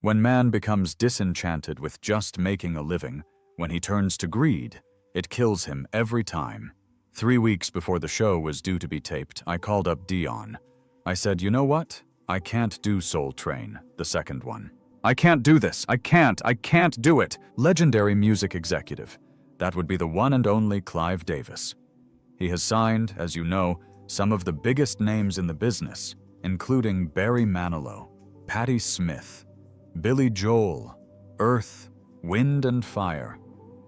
When man becomes disenchanted with just making a living, when he turns to greed, it kills him every time. 3 weeks before the show was due to be taped, I called up Dion. I said, you know what? I can't do Soul Train, the second one. I can't do this. I can't do it. Legendary music executive. That would be the one and only Clive Davis. He has signed, as you know, some of the biggest names in the business, including Barry Manilow, Patti Smith, Billy Joel, Earth, Wind and Fire.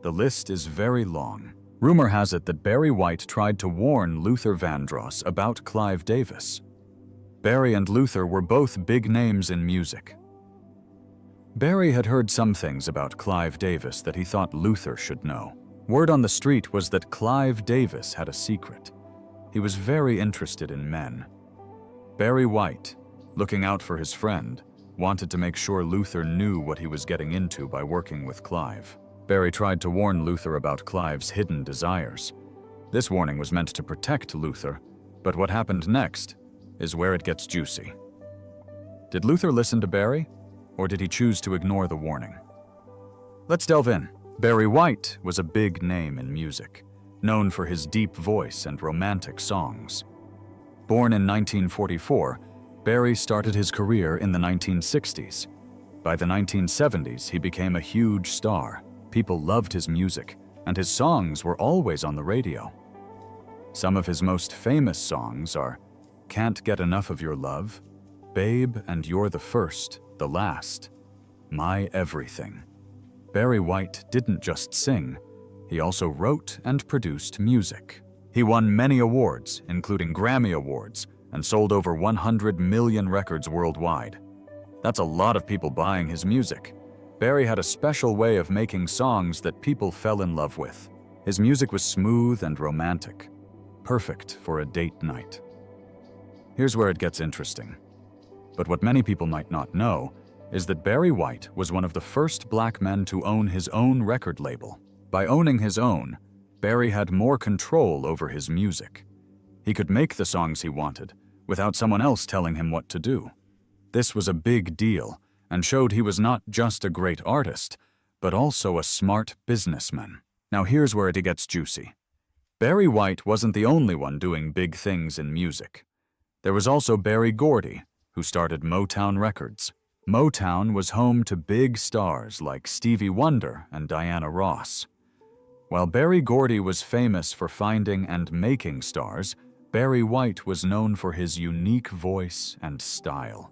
The list is very long. Rumor has it that Barry White tried to warn Luther Vandross about Clive Davis. Barry and Luther were both big names in music. Barry had heard some things about Clive Davis that he thought Luther should know. Word on the street was that Clive Davis had a secret. He was very interested in men. Barry White, looking out for his friend, wanted to make sure Luther knew what he was getting into by working with Clive. Barry tried to warn Luther about Clive's hidden desires. This warning was meant to protect Luther, but what happened next is where it gets juicy. Did Luther listen to Barry, or did he choose to ignore the warning? Let's delve in. Barry White was a big name in music, known for his deep voice and romantic songs. Born in 1944, Barry started his career in the 1960s. By the 1970s, he became a huge star. People loved his music, and his songs were always on the radio. Some of his most famous songs are Can't Get Enough of Your Love, Babe and You're the First, the Last, My Everything. Barry White didn't just sing, he also wrote and produced music. He won many awards, including Grammy Awards, and sold over 100 million records worldwide. That's a lot of people buying his music. Barry had a special way of making songs that people fell in love with. His music was smooth and romantic, perfect for a date night. Here's where it gets interesting. But what many people might not know is that Barry White was one of the first black men to own his own record label. By owning his own, Barry had more control over his music. He could make the songs he wanted without someone else telling him what to do. This was a big deal and showed he was not just a great artist, but also a smart businessman. Now here's where it gets juicy. Barry White wasn't the only one doing big things in music. There was also Berry Gordy, who started Motown Records. Motown was home to big stars like Stevie Wonder and Diana Ross. While Berry Gordy was famous for finding and making stars, Barry White was known for his unique voice and style.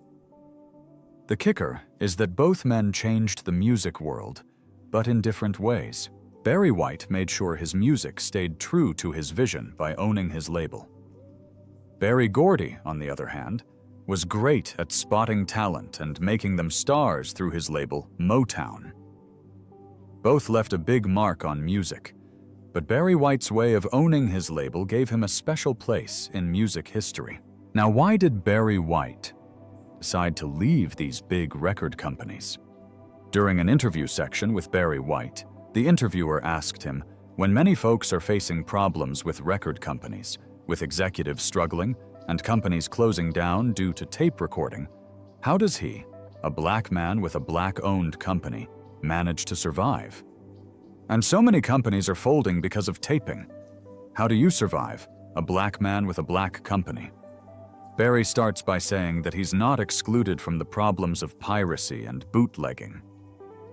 The kicker is that both men changed the music world, but in different ways. Barry White made sure his music stayed true to his vision by owning his label. Berry Gordy, on the other hand, was great at spotting talent and making them stars through his label, Motown. Both left a big mark on music, but Barry White's way of owning his label gave him a special place in music history. Now, why did Barry White decide to leave these big record companies? During an interview section with Barry White, the interviewer asked him, when many folks are facing problems with record companies, with executives struggling, and companies closing down due to tape recording, how does he, a black man with a black-owned company, manage to survive? And so many companies are folding because of taping. How do you survive, a black man with a black company? Barry starts by saying that he's not excluded from the problems of piracy and bootlegging.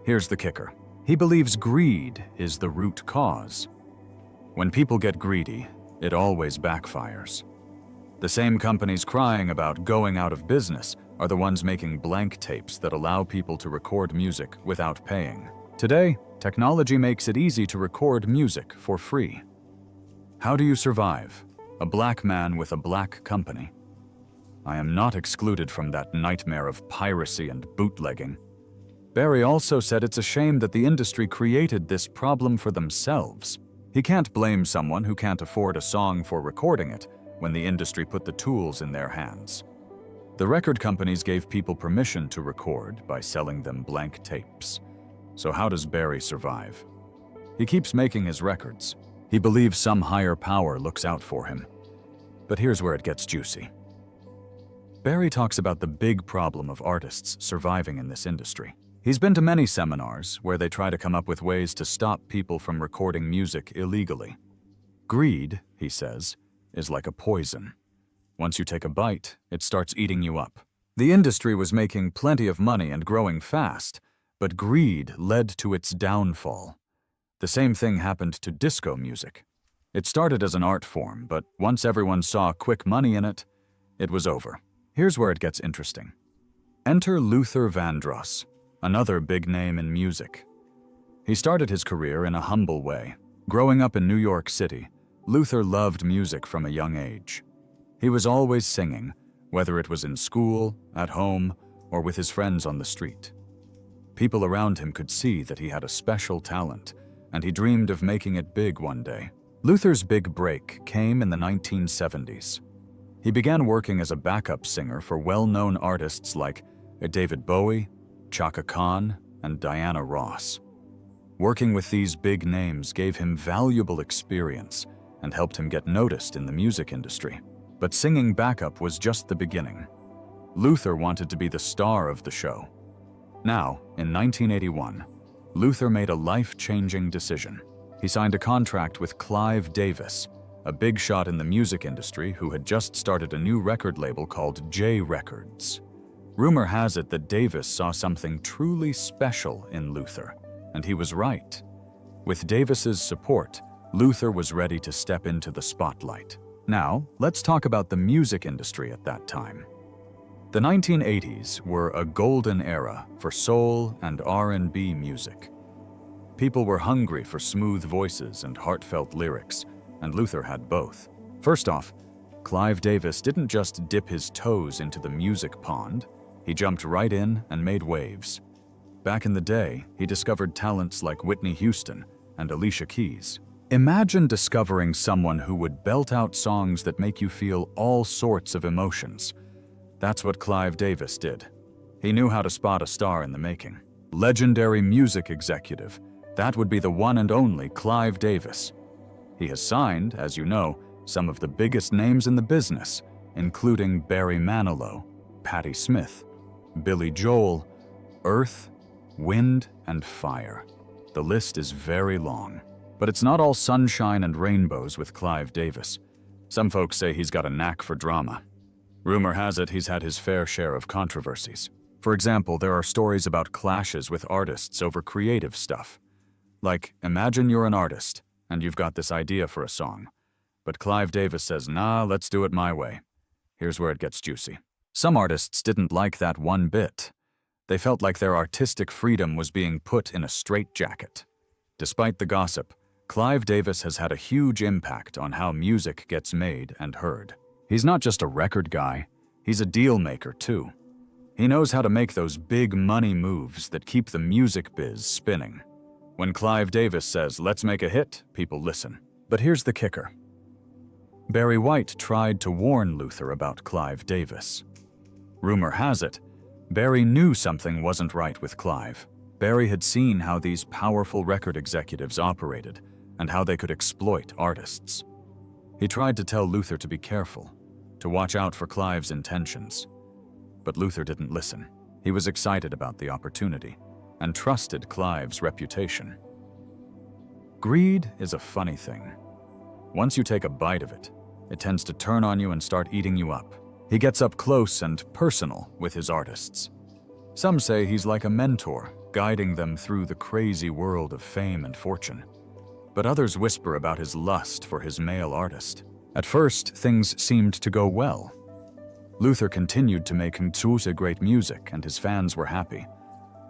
Here's the kicker. He believes greed is the root cause. When people get greedy, it always backfires. The same companies crying about going out of business are the ones making blank tapes that allow people to record music without paying. Today, technology makes it easy to record music for free. How do you survive, a black man with a black company? I am not excluded from that nightmare of piracy and bootlegging. Barry also said it's a shame that the industry created this problem for themselves. He can't blame someone who can't afford a song for recording it when the industry put the tools in their hands. The record companies gave people permission to record by selling them blank tapes. So how does Barry survive? He keeps making his records. He believes some higher power looks out for him. But here's where it gets juicy. Barry talks about the big problem of artists surviving in this industry. He's been to many seminars where they try to come up with ways to stop people from recording music illegally. Greed, he says, is like a poison. Once you take a bite, it starts eating you up. The industry was making plenty of money and growing fast, but greed led to its downfall. The same thing happened to disco music. It started as an art form, but once everyone saw quick money in it, it was over. Here's where it gets interesting. Enter Luther Vandross, another big name in music. He started his career in a humble way. Growing up in New York City, Luther loved music from a young age. He was always singing, whether it was in school, at home, or with his friends on the street. People around him could see that he had a special talent, and he dreamed of making it big one day. Luther's big break came in the 1970s. He began working as a backup singer for well-known artists like David Bowie, Chaka Khan, and Diana Ross. Working with these big names gave him valuable experience and helped him get noticed in the music industry. But singing backup was just the beginning. Luther wanted to be the star of the show. Now, in 1981, Luther made a life-changing decision. He signed a contract with Clive Davis, a big shot in the music industry who had just started a new record label called J Records. Rumor has it that Davis saw something truly special in Luther, and he was right. With Davis's support, Luther was ready to step into the spotlight. Now, let's talk about the music industry at that time. The 1980s were a golden era for soul and R&B music. People were hungry for smooth voices and heartfelt lyrics, and Luther had both. First off, Clive Davis didn't just dip his toes into the music pond, he jumped right in and made waves. Back in the day, he discovered talents like Whitney Houston and Alicia Keys. Imagine discovering someone who would belt out songs that make you feel all sorts of emotions. That's what Clive Davis did. He knew how to spot a star in the making. Legendary music executive, that would be the one and only Clive Davis. He has signed, as you know, some of the biggest names in the business, including Barry Manilow, Patti Smith, Billy Joel, Earth, Wind, and Fire. The list is very long. But it's not all sunshine and rainbows with Clive Davis. Some folks say he's got a knack for drama. Rumor has it he's had his fair share of controversies. For example, there are stories about clashes with artists over creative stuff. Like, imagine you're an artist, and you've got this idea for a song. But Clive Davis says, nah, let's do it my way. Here's where it gets juicy. Some artists didn't like that one bit. They felt like their artistic freedom was being put in a straitjacket. Despite the gossip, Clive Davis has had a huge impact on how music gets made and heard. He's not just a record guy, he's a deal maker too. He knows how to make those big money moves that keep the music biz spinning. When Clive Davis says, let's make a hit, people listen. But here's the kicker. Barry White tried to warn Luther about Clive Davis. Rumor has it, Barry knew something wasn't right with Clive. Barry had seen how these powerful record executives operated and how they could exploit artists. He tried to tell Luther to be careful, to watch out for Clive's intentions. But Luther didn't listen. He was excited about the opportunity and trusted Clive's reputation. Greed is a funny thing. Once you take a bite of it, it tends to turn on you and start eating you up. He gets up close and personal with his artists. Some say he's like a mentor, guiding them through the crazy world of fame and fortune. But others whisper about his lust for his male artist. At first, things seemed to go well. Luther continued to make great music, and his fans were happy.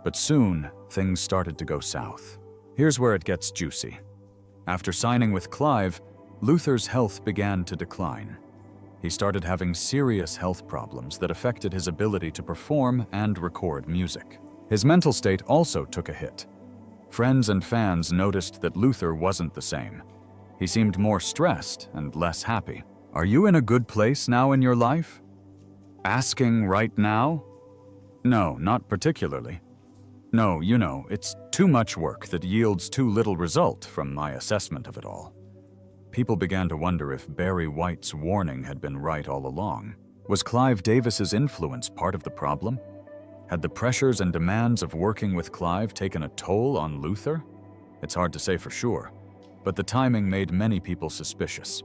But soon, things started to go south. Here's where it gets juicy. After signing with Clive, Luther's health began to decline. He started having serious health problems that affected his ability to perform and record music. His mental state also took a hit. Friends and fans noticed that Luther wasn't the same. He seemed more stressed and less happy. Are you in a good place now in your life? Asking right now? No, not particularly. No, you know, it's too much work that yields too little result from my assessment of it all. People began to wonder if Barry White's warning had been right all along. Was Clive Davis's influence part of the problem? Had the pressures and demands of working with Clive taken a toll on Luther? It's hard to say for sure, but the timing made many people suspicious.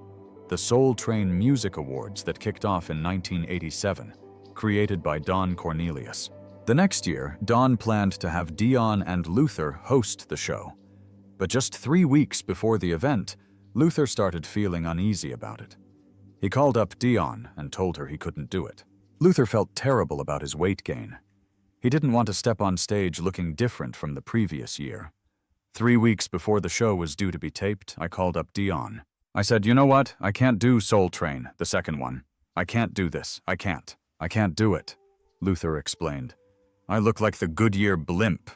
The Soul Train Music Awards that kicked off in 1987, created by Don Cornelius. The next year, Don planned to have Dion and Luther host the show. But just 3 weeks before the event, Luther started feeling uneasy about it. He called up Dion and told her he couldn't do it. Luther felt terrible about his weight gain. He didn't want to step on stage looking different from the previous year. 3 weeks before the show was due to be taped, I called up Dion. I said, "You know what? I can't do Soul Train, the second one. I can't do this. I can't do it," Luther explained. "I look like the Goodyear blimp."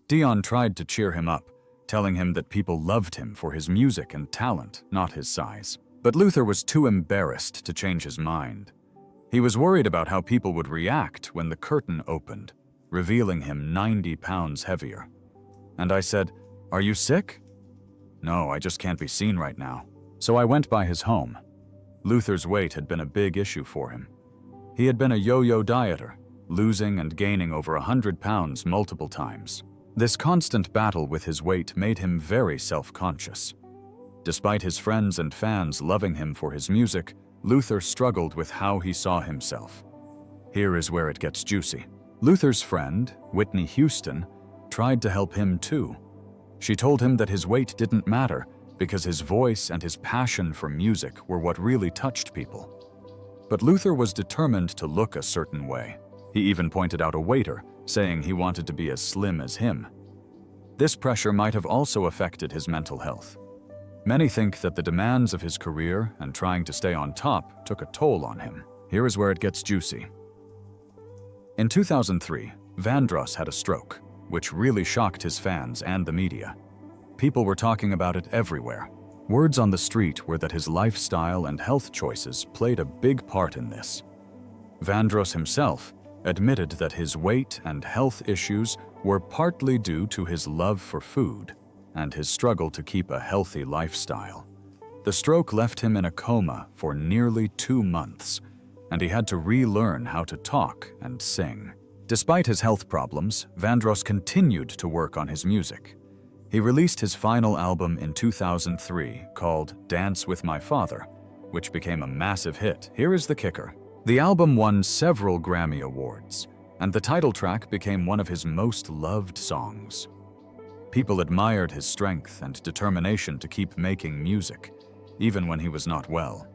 Dion tried to cheer him up, telling him that people loved him for his music and talent, not his size. But Luther was too embarrassed to change his mind. He was worried about how people would react when the curtain opened, revealing him 90 pounds heavier. And I said, "Are you sick?" "No, I just can't be seen right now." So I went by his home. Luther's weight had been a big issue for him. He had been a yo-yo dieter, losing and gaining over 100 pounds multiple times. This constant battle with his weight made him very self-conscious. Despite his friends and fans loving him for his music, Luther struggled with how he saw himself. Here is where it gets juicy. Luther's friend, Whitney Houston, tried to help him too. She told him that his weight didn't matter because his voice and his passion for music were what really touched people. But Luther was determined to look a certain way. He even pointed out a waiter, saying he wanted to be as slim as him. This pressure might have also affected his mental health. Many think that the demands of his career and trying to stay on top took a toll on him. Here is where it gets juicy. In 2003, Vandross had a stroke, which really shocked his fans and the media. People were talking about it everywhere. Words on the street were that his lifestyle and health choices played a big part in this. Vandross himself admitted that his weight and health issues were partly due to his love for food and his struggle to keep a healthy lifestyle. The stroke left him in a coma for nearly 2 months, and he had to relearn how to talk and sing. Despite his health problems, Vandross continued to work on his music. He released his final album in 2003 called Dance With My Father, which became a massive hit. Here is the kicker. The album won several Grammy Awards, and the title track became one of his most loved songs. People admired his strength and determination to keep making music, even when he was not well.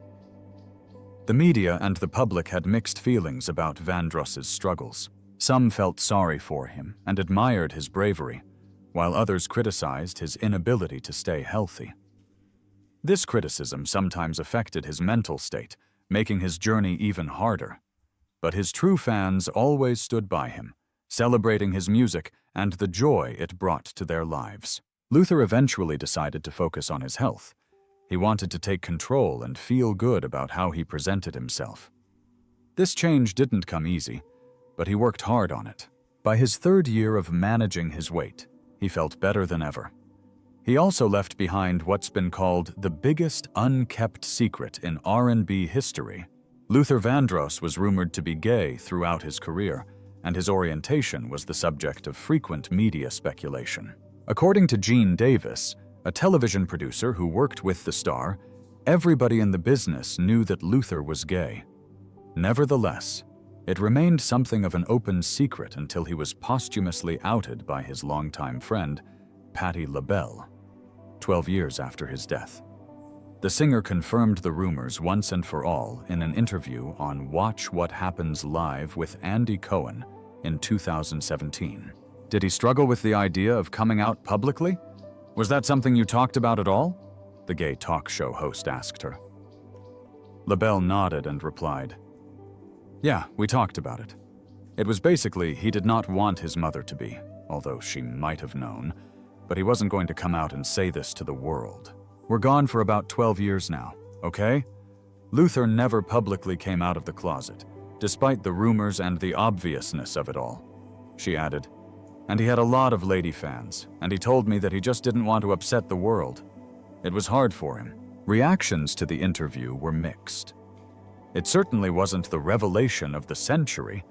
The media and the public had mixed feelings about Vandross's struggles. Some felt sorry for him and admired his bravery, while others criticized his inability to stay healthy. This criticism sometimes affected his mental state, making his journey even harder. But his true fans always stood by him, celebrating his music and the joy it brought to their lives. Luther eventually decided to focus on his health. He wanted to take control and feel good about how he presented himself. This change didn't come easy, but he worked hard on it. By his 3rd year of managing his weight, he felt better than ever. He also left behind what's been called the biggest unkept secret in R&B history. Luther Vandross was rumored to be gay throughout his career, and his orientation was the subject of frequent media speculation. According to Gene Davis, a television producer who worked with the star, everybody in the business knew that Luther was gay. Nevertheless, it remained something of an open secret until he was posthumously outed by his longtime friend, Patti LaBelle, 12 years after his death. The singer confirmed the rumors once and for all in an interview on Watch What Happens Live with Andy Cohen in 2017. Did he struggle with the idea of coming out publicly? Was that something you talked about at all? The gay talk show host asked her. LaBelle nodded and replied, "Yeah, we talked about it. It was basically he did not want his mother to be, although she might have known, but he wasn't going to come out and say this to the world. We're gone for about 12 years now, okay? Luther never publicly came out of the closet, despite the rumors and the obviousness of it all," she added. "And he had a lot of lady fans, and he told me that he just didn't want to upset the world. It was hard for him." Reactions to the interview were mixed. It certainly wasn't the revelation of the century,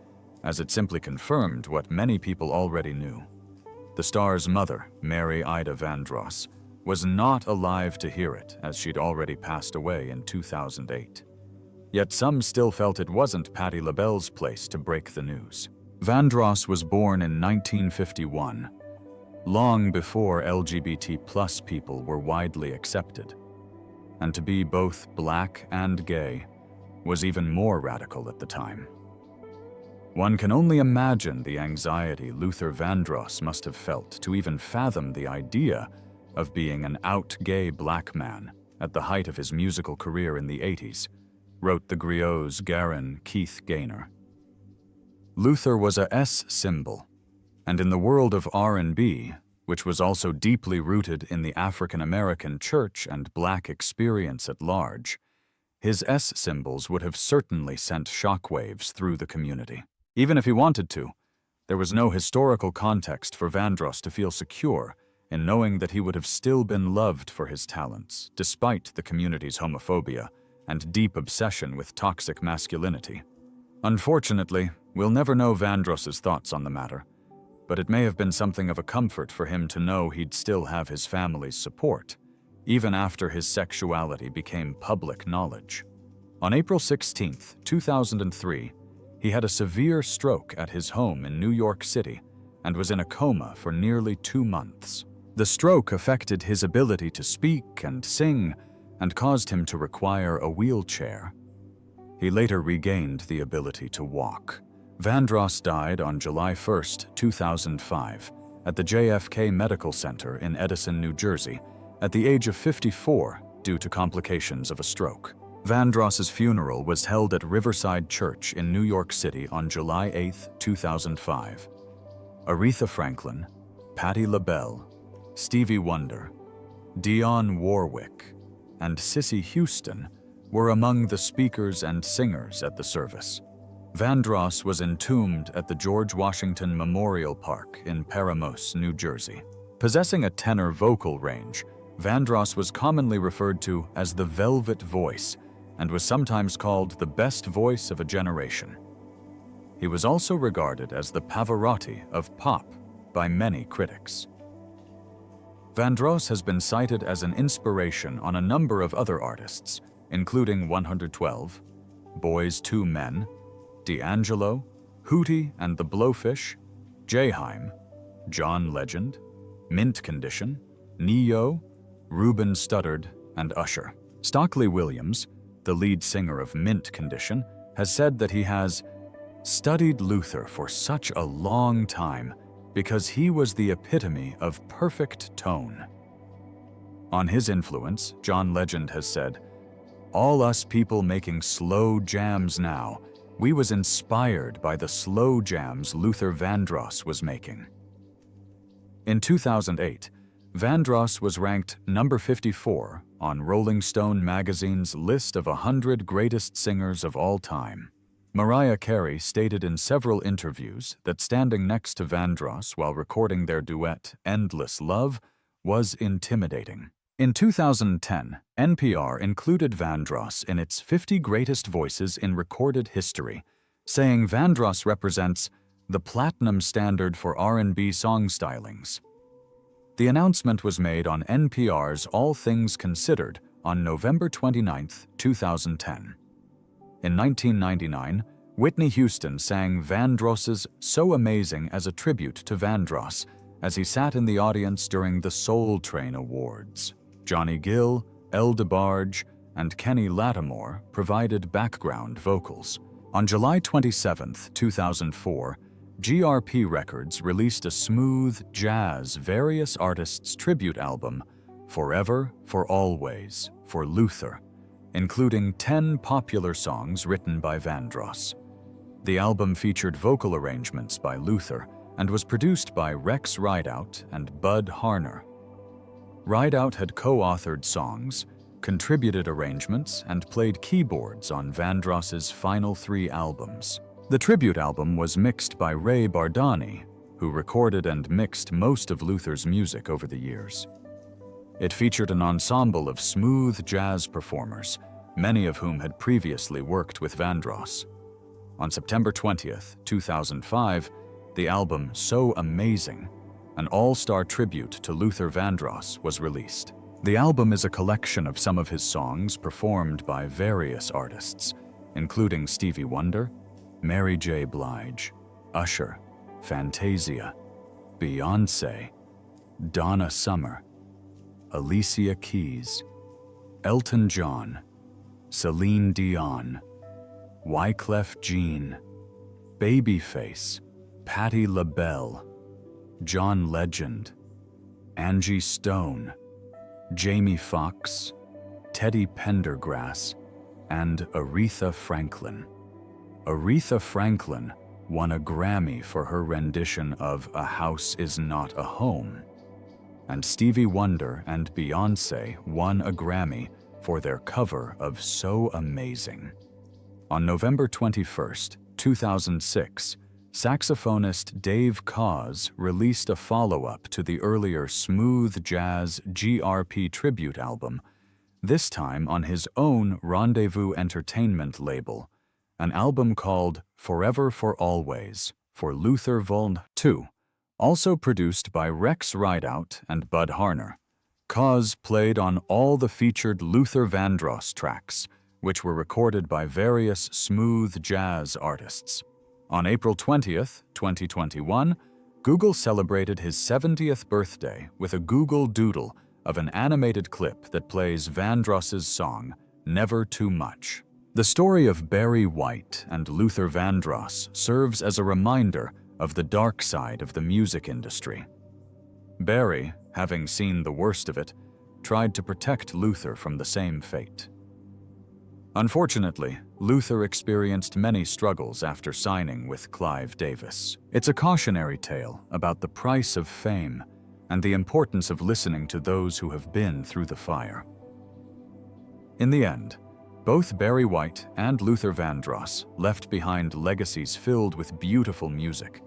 as it simply confirmed what many people already knew. The star's mother, Mary Ida Vandross, was not alive to hear it, as she'd already passed away in 2008. Yet some still felt it wasn't Patti LaBelle's place to break the news. Vandross was born in 1951, long before LGBT+ people were widely accepted. And to be both black and gay was even more radical at the time. One can only imagine the anxiety Luther Vandross must have felt to even fathom the idea of being an out gay black man at the height of his musical career in the 80s, wrote the Griot's Garin Keith Gaynor. Luther was a S symbol, and in the world of R&B, which was also deeply rooted in the African American church and black experience at large, his S symbols would have certainly sent shockwaves through the community. Even if he wanted to, there was no historical context for Vandross to feel secure in knowing that he would have still been loved for his talents, despite the community's homophobia and deep obsession with toxic masculinity. Unfortunately, we'll never know Vandross's thoughts on the matter, but it may have been something of a comfort for him to know he'd still have his family's support, even after his sexuality became public knowledge. On April 16, 2003, he had a severe stroke at his home in New York City and was in a coma for nearly 2 months. The stroke affected his ability to speak and sing and caused him to require a wheelchair. He later regained the ability to walk. Vandross died on July 1, 2005, at the JFK Medical Center in Edison, New Jersey, at the age of 54 due to complications of a stroke. Vandross's funeral was held at Riverside Church in New York City on July 8, 2005. Aretha Franklin, Patti LaBelle, Stevie Wonder, Dionne Warwick, and Cissy Houston were among the speakers and singers at the service. Vandross was entombed at the George Washington Memorial Park in Paramus, New Jersey. Possessing a tenor vocal range, Vandross was commonly referred to as the Velvet Voice and was sometimes called the best voice of a generation. He was also regarded as the Pavarotti of pop by many critics. Vandross has been cited as an inspiration on a number of other artists, including 112, Boyz II Men, D'Angelo, Hootie and the Blowfish, Jayheim, John Legend, Mint Condition, Ne-Yo, Ruben Studdard, and Usher. Stockley Williams, the lead singer of Mint Condition, has said that he has studied Luther for such a long time because he was the epitome of perfect tone. On his influence, John Legend has said, "All us people making slow jams now, we was inspired by the slow jams Luther Vandross was making." In 2008, Vandross was ranked number 54 on Rolling Stone magazine's list of 100 greatest singers of all time. Mariah Carey stated in several interviews that standing next to Vandross while recording their duet Endless Love was intimidating. In 2010, NPR included Vandross in its 50 Greatest Voices in Recorded History, saying Vandross represents the platinum standard for R&B song stylings. The announcement was made on NPR's All Things Considered on November 29, 2010. In 1999, Whitney Houston sang Vandross's So Amazing as a tribute to Vandross as he sat in the audience during the Soul Train Awards. Johnny Gill, El DeBarge, and Kenny Lattimore provided background vocals. On July 27, 2004, GRP Records released a smooth jazz various artists tribute album, Forever, For Always, for Luther, including 10 popular songs written by Vandross. The album featured vocal arrangements by Luther and was produced by Rex Rideout and Bud Harner. Rideout had co-authored songs, contributed arrangements, and played keyboards on Vandross's final 3 albums. The tribute album was mixed by Ray Bardani, who recorded and mixed most of Luther's music over the years. It featured an ensemble of smooth jazz performers, many of whom had previously worked with Vandross. On September 20th, 2005, the album So Amazing, an all-star tribute to Luther Vandross, was released. The album is a collection of some of his songs performed by various artists, including Stevie Wonder, Mary J. Blige, Usher, Fantasia, Beyoncé, Donna Summer, Alicia Keys, Elton John, Celine Dion, Wyclef Jean, Babyface, Patti LaBelle, John Legend, Angie Stone, Jamie Foxx, Teddy Pendergrass, and Aretha Franklin. Aretha Franklin won a Grammy for her rendition of A House Is Not a Home, and Stevie Wonder and Beyoncé won a Grammy for their cover of So Amazing. On November 21st, 2006, saxophonist Dave Koz released a follow-up to the earlier smooth jazz GRP tribute album, this time on his own Rendezvous Entertainment label, an album called Forever for Always for Luther Vol. 2, also produced by Rex Rideout and Bud Harner. Koz played on all the featured Luther Vandross tracks, which were recorded by various smooth jazz artists. On April 20th, 2021, Google celebrated his 70th birthday with a Google Doodle of an animated clip that plays Vandross's song, Never Too Much. The story of Barry White and Luther Vandross serves as a reminder of the dark side of the music industry. Barry, having seen the worst of it, tried to protect Luther from the same fate. Unfortunately, Luther experienced many struggles after signing with Clive Davis. It's a cautionary tale about the price of fame and the importance of listening to those who have been through the fire. In the end, both Barry White and Luther Vandross left behind legacies filled with beautiful music,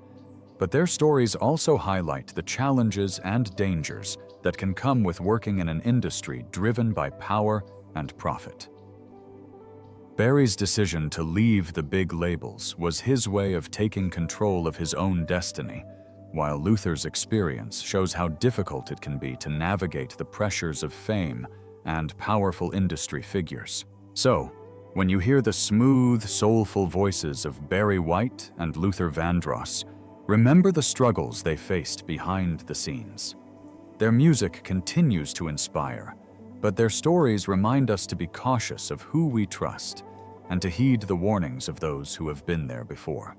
but their stories also highlight the challenges and dangers that can come with working in an industry driven by power and profit. Barry's decision to leave the big labels was his way of taking control of his own destiny, while Luther's experience shows how difficult it can be to navigate the pressures of fame and powerful industry figures. So, when you hear the smooth, soulful voices of Barry White and Luther Vandross, remember the struggles they faced behind the scenes. Their music continues to inspire, but their stories remind us to be cautious of who we trust and to heed the warnings of those who have been there before.